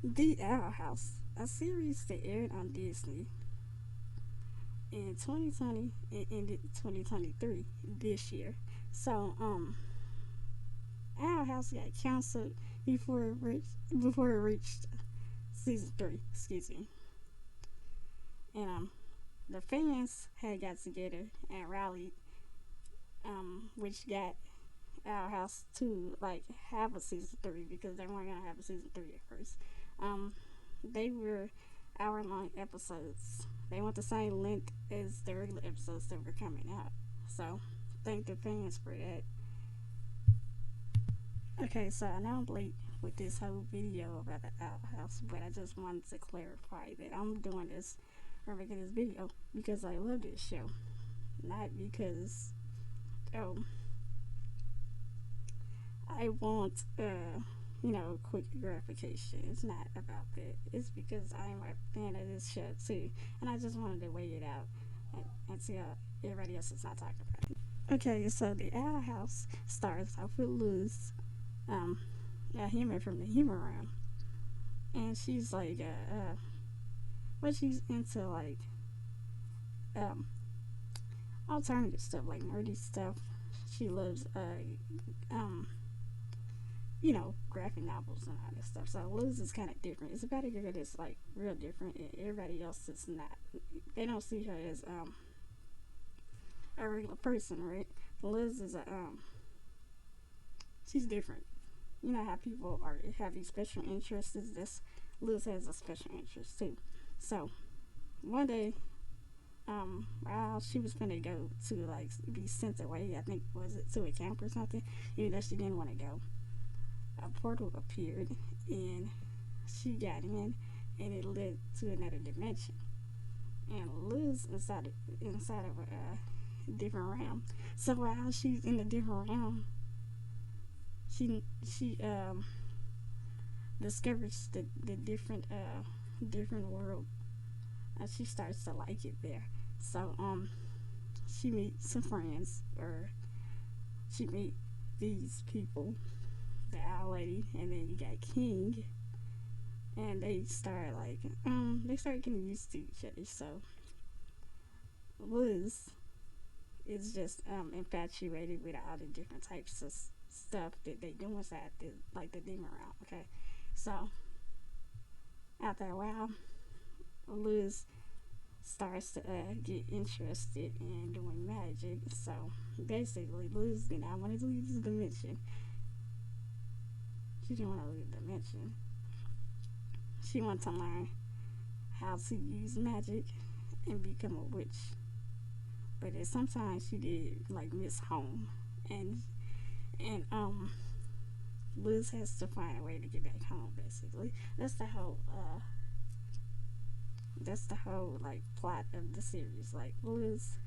The Owl House, a series that aired on Disney in 2020 and ended 2023 this year. So, Owl House got canceled before it reached season three. Excuse me. And the fans had got together and rallied, which got Owl House to like have a season three because they weren't gonna have a season three at first. Um, they were hour-long episodes. They want the same length as the regular episodes that were coming out. So, thank the fans for that. Okay, so I know I'm late with this whole video about the outhouse, but I just wanted to clarify that I'm doing this or making this video because I love this show, not because oh I want quick gratification. It's not about that. It's because I'm a fan of this show too, and I just wanted to wait it out and see how everybody else is not talking about it. Okay, so the Owl House starts off with Luz, um, a human from the human realm, and she's like, what she's into like, um, alternative stuff like nerdy stuff. She loves, graphic novels and all this stuff. So Luz is kind of different. It's about a girl that's like real different, and everybody else is not. They don't see her as a regular person, right? Liz is she's different. You know how people are have these special interests. Is this Liz has a special interest too. So one day, while she was gonna go to like be sent away, I think was it to a camp or something, even though she didn't want to go, a portal appeared and she got in, and it led to another dimension. And Liz inside of a different realm. So while she's in a different realm, she discovers the different world, and she starts to like it there. So she meets some friends, or she meet these people, the owl lady, and then you got King, and they start getting used to each other. So Liz is just infatuated with all the different types of stuff that they do inside the demon realm. Okay, so after a while, Liz starts to get interested in doing magic. So basically, Liz did not want to leave this dimension. She didn't want to leave the dimension. She wanted to learn how to use magic and become a witch. But then sometimes she did like miss home, and Liz has to find a way to get back home. Basically, that's the whole like plot of the series. Like Liz,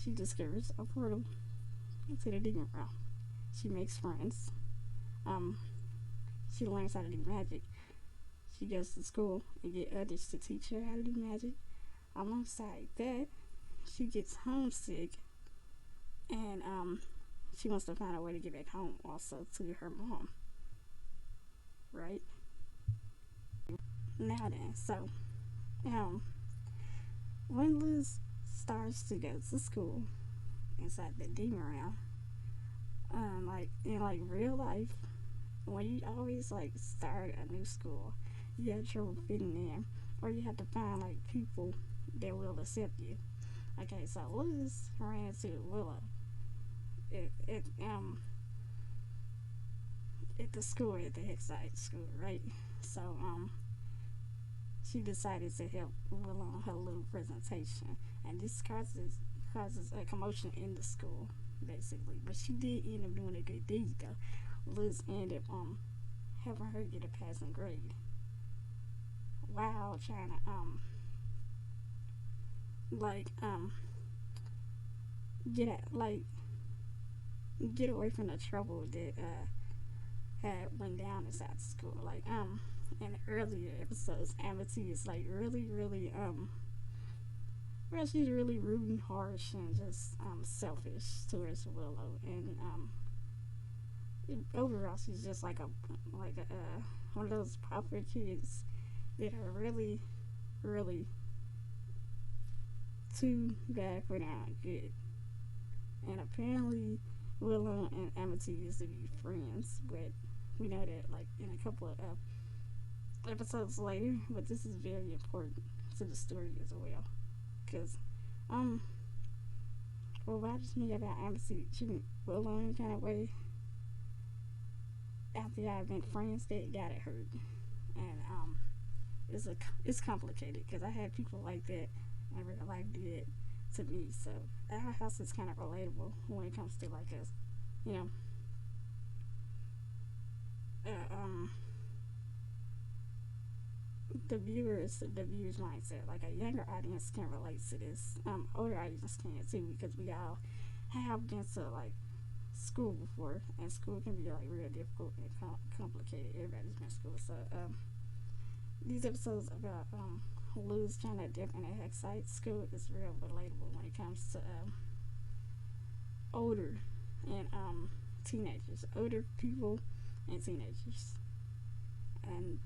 she discovers a portal to the demon realm. She makes friends. Um, she learns how to do magic. She goes to school and get others to teach her how to do magic. Alongside that, she gets homesick, and she wants to find a way to get back home also to her mom. Right? Now then, so um when Liz starts to go to school inside the demon realm, like in like real life, when you always like start a new school, you have trouble fitting in, or you have to find like people that will accept you. Okay, so Liz ran into Willow at at the school, at the Hexside school, right? So she decided to help Willow on her little presentation, and this causes a commotion in the school, basically. But she did end up doing a good deed though. Liz ended up having her get a passing grade while trying to like get at, like get away from the trouble that had went down inside the school. Like in earlier episodes, Amity is like really well, she's really rude and harsh and just selfish towards Willow, and overall, she's just like a one of those popular kids that are really, really too bad for now good. And apparently, Willow and Amity used to be friends, but we know that like in a couple of episodes later. But this is very important to the story as well, because um, what bothers me about Amity treating Willow in kind of way after I've been friends that got it hurt, and it's complicated because I had people like that in real life did to me. So our house is kind of relatable when it comes to like us, you know, uh, um, the viewers mindset. Like a younger audience can relate to this. Older audience can too because we all have been to like school before, and school can be like real difficult and complicated. Everybody's been to school, so these episodes about Luz trying to dip in a hex site school is real relatable when it comes to older and teenagers, older people and teenagers. And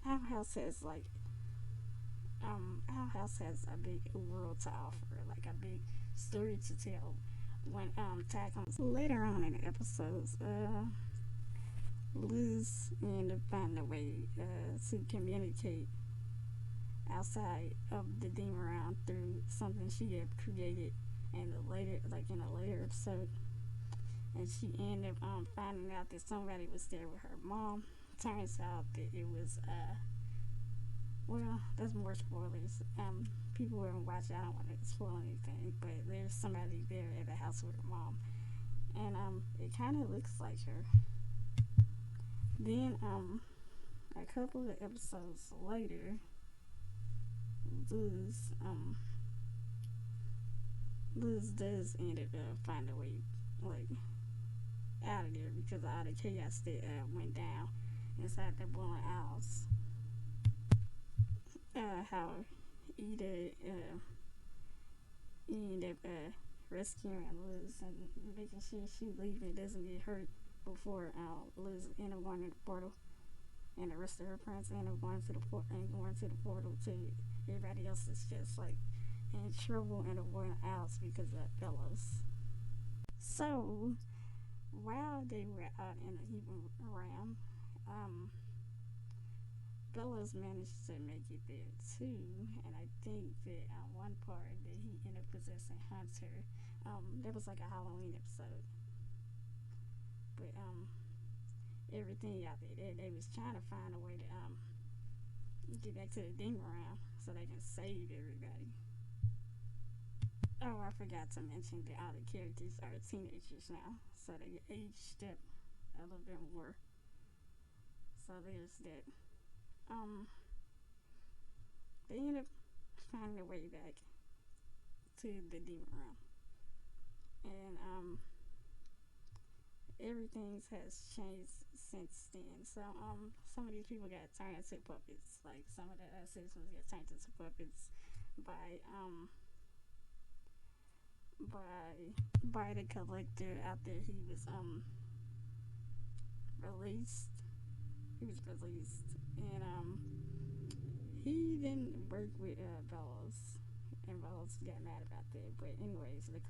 our house has like our house has a big world to offer, like a big story to tell. When tag comes later on in the episodes, Luz ended up finding a way to communicate outside of the demon realm through something she had created in a later episode, and she ended up finding out that somebody was there with her mom. Turns out that it was well, that's more spoilers. People who haven't watched it, I don't want to spoil anything, but there's somebody there at the house with her mom, and it kind of looks like her. Then a couple of episodes later, Luz Luz does end up find a way like out of there because of all the chaos that went down inside the boiling owls. How Ida ended up rescuing Luz and making sure she leaves and doesn't get hurt before Luz ended up going to the portal, and the rest of her friends ended up going to the portal too. Everybody else is just like in trouble and avoiding owls because of Bellows. So while they were out in the human realm, um, Bellows managed to make it there too, and I think that one part that he ended up possessing Hunter. That was like a Halloween episode, but everything out there, they was trying to find a way to get back to the demon realm so they can save everybody. Oh, I forgot to mention that all the characters are teenagers now, so they aged up a little bit more. So there's that. Um, they end up finding their way back to the demon realm, and everything has changed since then. So some of these people got turned into puppets. Like some of the citizens got turned into puppets by by the collector out there. Released. He was released, and he didn't work with Bellows, and Bellows got mad about that. But anyways, the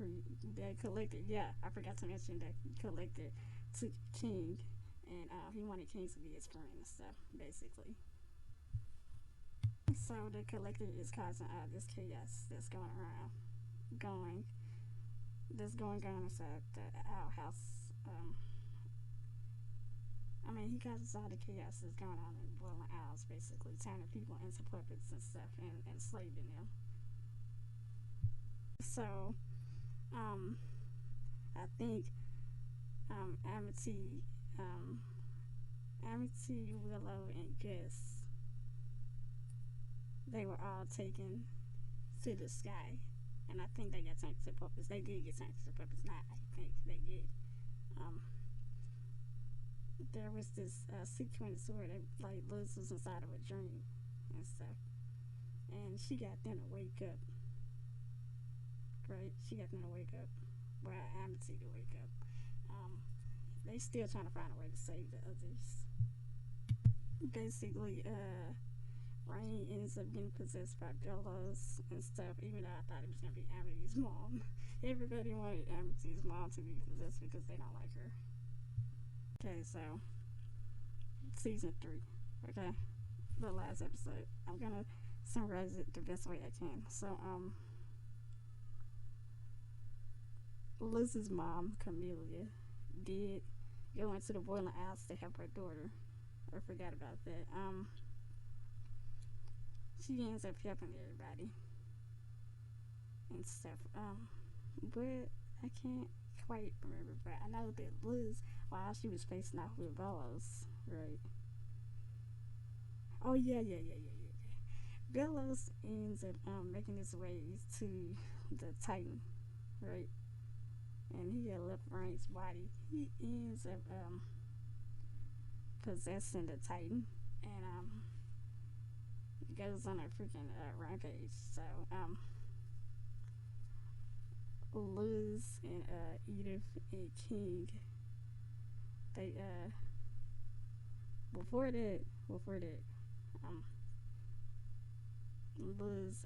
collector, yeah, I forgot to mention that collector took King, and he wanted King to be his friend and stuff, basically. So the collector is causing this chaos that's going around, going that's going on inside the owlhouse. I mean, he causes all the chaos that's going on in Boiling Owls, basically, turning people into puppets and stuff and enslaving them. So, I think Amity, Willow, and Gus, they were all taken to the sky. And I think they got turned to puppets. They did get turned to puppets. Not, I think they did. There was this sequence where they, like Luz was inside of a dream and stuff, and she got them to wake up. Right? She got them to wake up. Well, Amity to wake up. they still trying to find a way to save the others. Basically, Rain ends up getting possessed by Bellows and stuff, even though I thought it was going to be Amity's mom. Everybody wanted Amity's mom to be possessed because they don't like her. Okay, so, season 3, okay? The last episode. I'm going to summarize it the best way I can. So, Liz's mom, Camellia, did go into the boiling house to help her daughter. I forgot about that. She ends up helping everybody and stuff. But I can't quite remember. But I know that Liz, while she was facing off with Bellows, right? Oh yeah. Bellows ends up making his way to the Titan, right? And he had left Rain's body. He ends up possessing the Titan, and goes on a freaking rampage. So Liz and Edith and King, they before that Liz,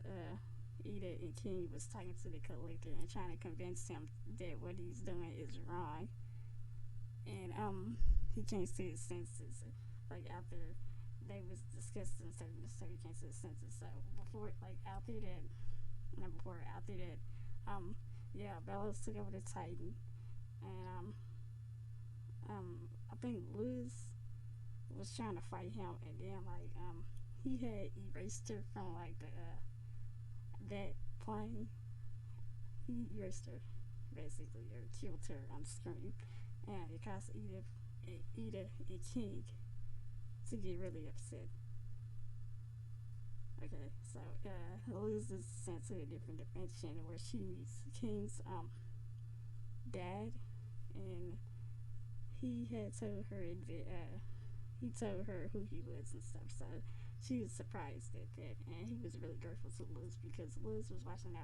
Edith and King was talking to the collector and trying to convince him that what he's doing is wrong, and he came to his senses like after they was discussing certain so he came to his senses. So after that Bellows took over the Titan, and I think Liz was trying to fight him, and then he had erased her from that plane. He erased her basically, or killed her on the screen, and it caused Edith and King to get really upset. Okay, so Liz is sent to a different dimension where she meets King's dad, and he had told her that he told her who he was and stuff. So she was surprised at that, and he was really grateful to Liz because Liz was watching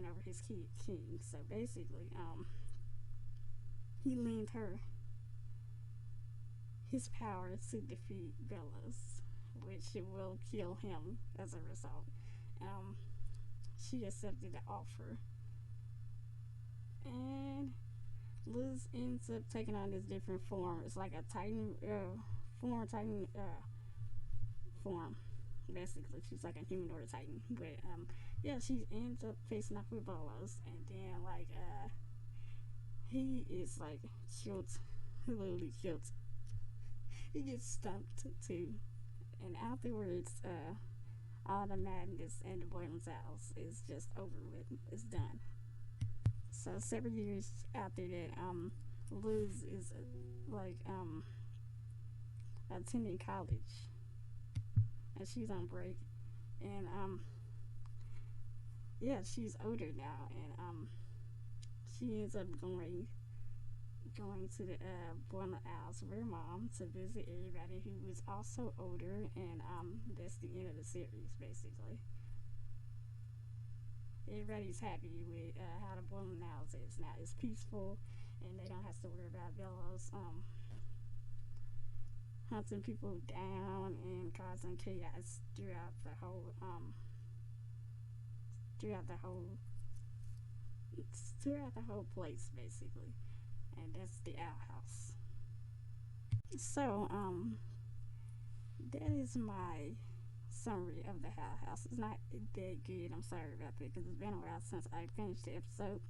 over his kid King. So basically, he lent her his power to defeat Bellows, which will kill him as a result. She accepted the offer, and Liz ends up taking on this different form. It's like a Titan form. Basically, she's like a humanoid Titan. But she ends up facing off with Bellows, and then he is killed, literally killed. He gets stumped too, and afterwards, all the madness in the boiling house is just over with. It's done. So several years after that, Liz is attending college, and she's on break, and she's older now, and she ends up going to the boiling house with her mom to visit everybody who was also older, and that's the end of the series basically. Everybody's happy with how the boiling house is now. It's peaceful, and they don't have to worry about Bellows hunting people down and causing chaos throughout the whole place basically. And that's the owlhouse. So that is my summary of the owlhouse. It's not that good, I'm sorry about that, because it's been a while since I finished the episode.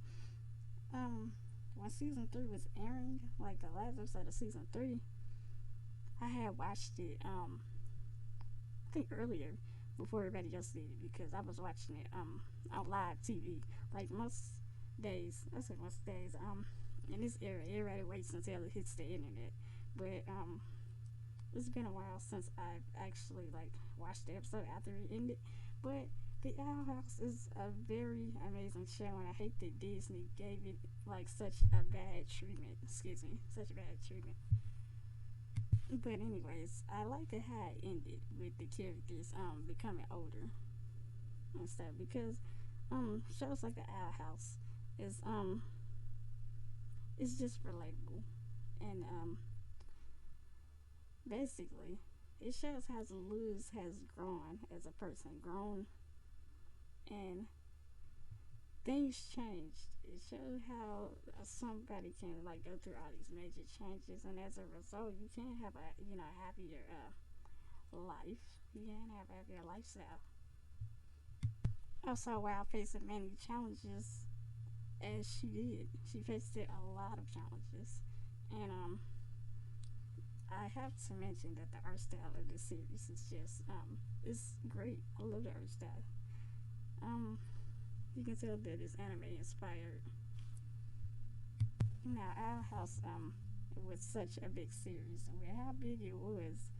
When season 3 was airing, the last episode of season 3, I had watched it I think earlier before everybody else did it, because I was watching it on live TV. Most days in this era, everybody waits until it hits the internet. But it's been a while since I've actually watched the episode after it ended. But the Owl House is a very amazing show, and I hate that Disney gave it such a bad treatment. But anyways, I liked it how it ended with the characters becoming older and stuff, because shows like the Owl House is it's just relatable. And basically, it shows how Luz has grown as a person, grown, and things changed. It showed how somebody can like go through all these major changes, and as a result, you can have a happier life. You can have a happier lifestyle. Also, while facing many challenges, as she did, she faced a lot of challenges, and I have to mention that the art style of this series is just it's great. I love the art style. Um, you can tell that it's anime inspired. Now, Owl House it was such a big series, and with how big it was,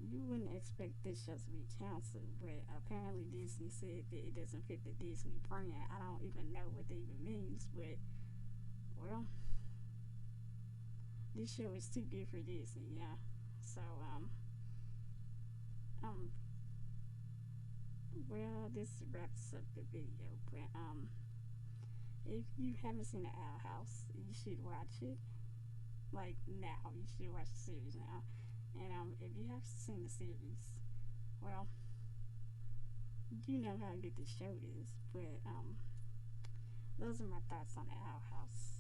you wouldn't expect this show to be canceled. But apparently, Disney said that it doesn't fit the Disney brand. I don't even know what that even means, but well, this show is too good for Disney, yeah. So um, well, this wraps up the video. But if you haven't seen the Owl House, you should watch it. Like now, you should watch the series now. And if you have seen the series, well, you know how good the show is. But those are my thoughts on the Owl House.